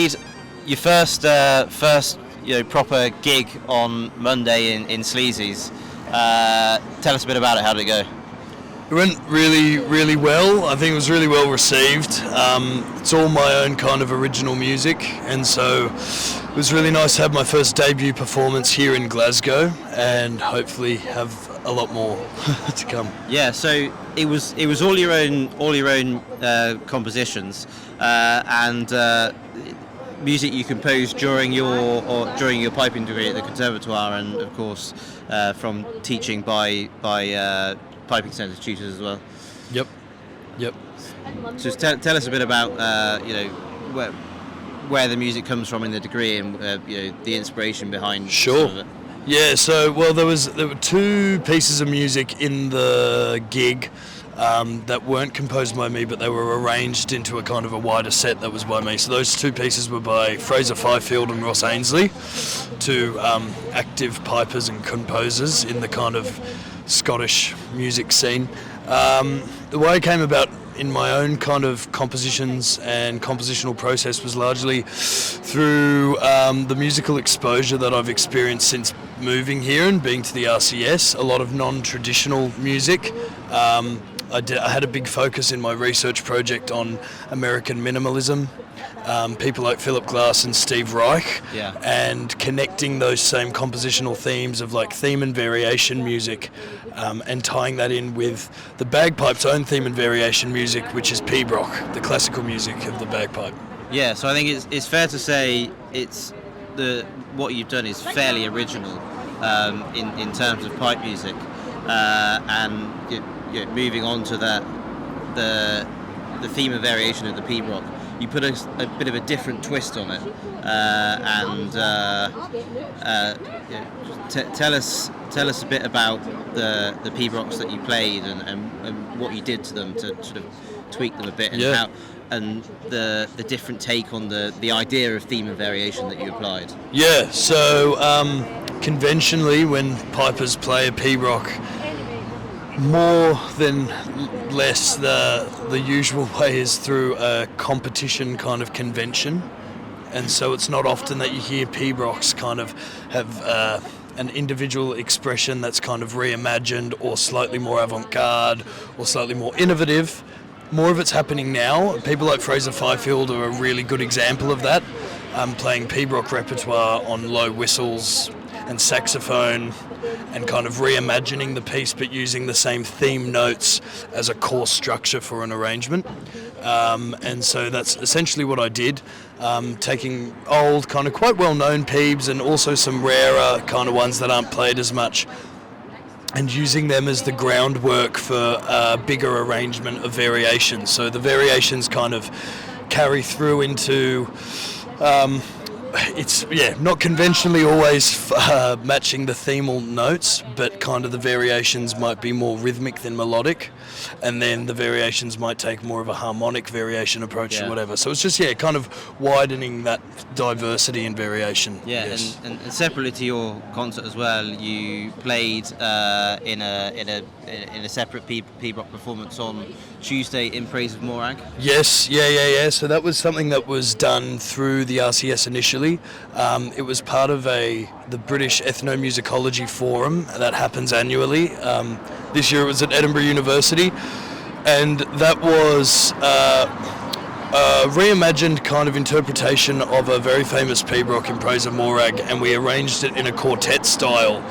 played your first proper gig on Monday in Sleazy's. Tell us a bit about it. How did it go? It went really, really well. I think it was really well received. It's all my own kind of original music, and so it was really nice to have my first debut performance here in Glasgow, and hopefully have a lot more to come. Yeah, so it was all your own compositions and music you composed during your piping degree at the Conservatoire, and of course from teaching by piping centre tutors as well. Yep. So tell us a bit about where the music comes from in the degree, and the inspiration behind. Sure. Some of it. Yeah. So there were two pieces of music in the gig that weren't composed by me, but they were arranged into a kind of a wider set that was by me. So those two pieces were by Fraser Fifield and Ross Ainsley, two active pipers and composers in the kind of Scottish music scene. The way it came about in my own kind of compositions and compositional process was largely through the musical exposure that I've experienced since moving here and being to the RCS. A lot of non-traditional music. I had a big focus in my research project on American minimalism, people like Philip Glass and Steve Reich, and connecting those same compositional themes of like theme and variation music, and tying that in with the bagpipe's own theme and variation music, which is pibroch, the classical music of the bagpipe. Yeah, so I think it's fair to say what you've done is fairly original in terms of pipe music, and moving on to the theme and variation of the pibroch. You put a bit of a different twist on it, tell us a bit about the pibrochs that you played and what you did to them to sort of tweak them a bit, and how and the different take on the idea of theme and variation that you applied. Yeah, so conventionally when pipers play a pibroch, more than less, the usual way is through a competition kind of convention, and so it's not often that you hear pibrochs kind of have an individual expression that's kind of reimagined or slightly more avant-garde or slightly more innovative. More of it's happening now. People like Fraser Fifield are a really good example of that, playing pibroch repertoire on low whistles and saxophone, and kind of reimagining the piece but using the same theme notes as a core structure for an arrangement. And so that's essentially what I did, taking old, kind of quite well-known pibes and also some rarer kind of ones that aren't played as much, and using them as the groundwork for a bigger arrangement of variations. So the variations kind of carry through into it's not conventionally always matching the themal notes, but kind of the variations might be more rhythmic than melodic, and then the variations might take more of a harmonic variation approach or whatever. So it's just kind of widening that diversity and variation. Yeah, yes. and separately to your concert as well, you played in a separate pibroch performance on Tuesday in praise of Morag. Yes, yeah. So that was something that was done through the RCS initially. It was part of the British Ethnomusicology Forum that happens annually. This year it was at Edinburgh University, and that was a reimagined kind of interpretation of a very famous pibroch in praise of Morag, and we arranged it in a quartet style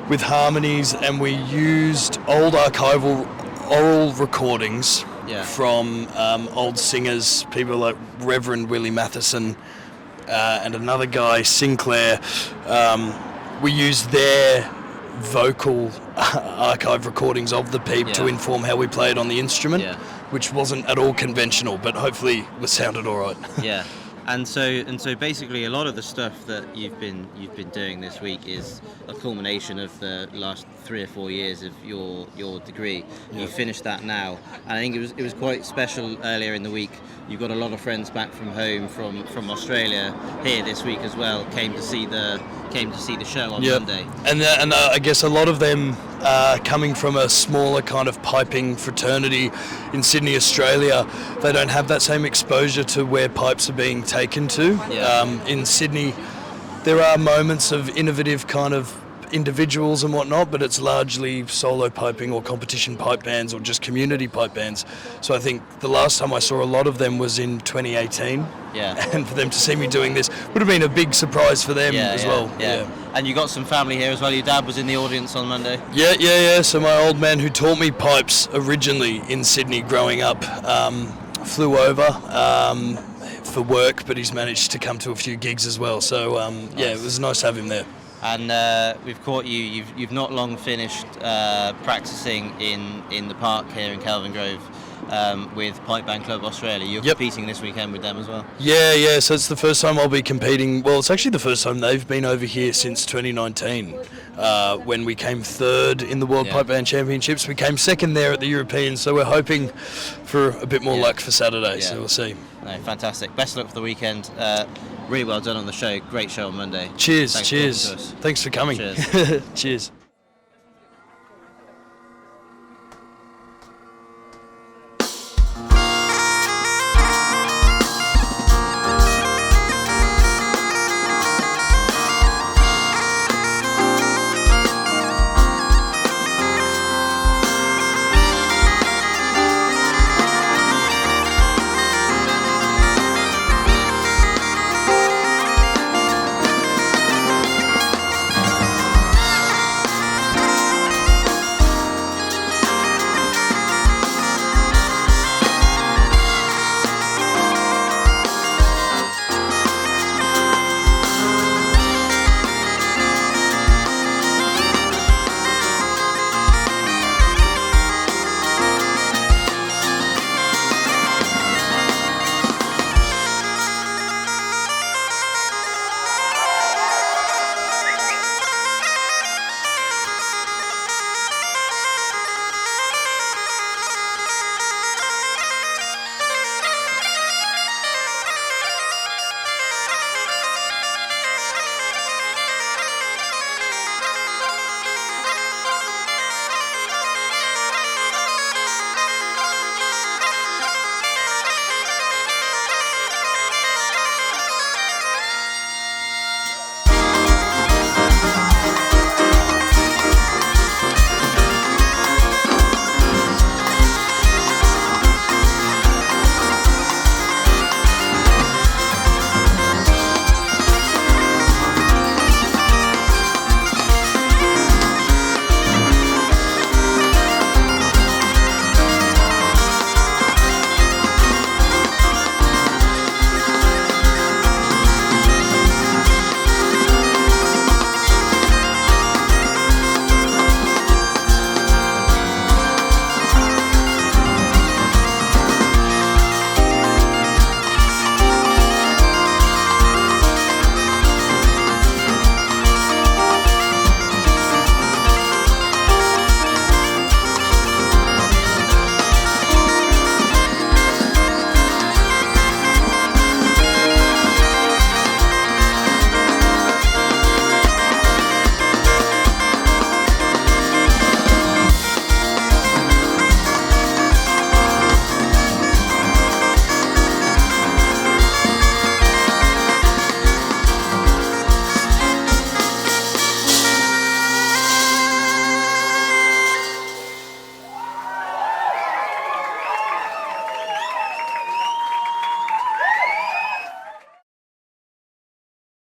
with harmonies, and we used old archival oral recordings from old singers, people like Reverend Willie Matheson, and another guy, Sinclair. We used their vocal archive recordings of the pipe to inform how we played on the instrument, which wasn't at all conventional, but hopefully was sounded all right. Yeah. And so basically a lot of the stuff that you've been doing this week is a culmination of the last 3 or 4 years of your degree. You finished that now, and I think it was quite special earlier in the week. You've got a lot of friends back from home from Australia here this week as well. Came to see the show on Monday. And I guess a lot of them coming from a smaller kind of piping fraternity in Sydney, Australia, they don't have that same exposure to where pipes are being taken to. In Sydney, there are moments of innovative kind of individuals and whatnot, but it's largely solo piping or competition pipe bands or just community pipe bands. So I think the last time I saw a lot of them was in 2018. And for them to see me doing this would have been a big surprise for them as well. And you got some family here as well. Your dad was in the audience on Monday. Yeah. So my old man, who taught me pipes originally in Sydney growing up, flew over for work, but he's managed to come to a few gigs as well. So it was nice to have him there. And we've caught you. You've not long finished practicing in the park here in Kelvin Grove with Pipe Band Club Australia. You're competing this weekend with them as well. Yeah. So it's the first time I'll be competing. Well, it's actually the first time they've been over here since 2019, when we came third in the World Pipe Band Championships. We came second there at the European. So we're hoping for a bit more luck for Saturday. So we'll see. No, fantastic. Best luck for the weekend. Really well done on the show. Great show on Monday. Cheers. Thanks for coming. Cheers. Cheers.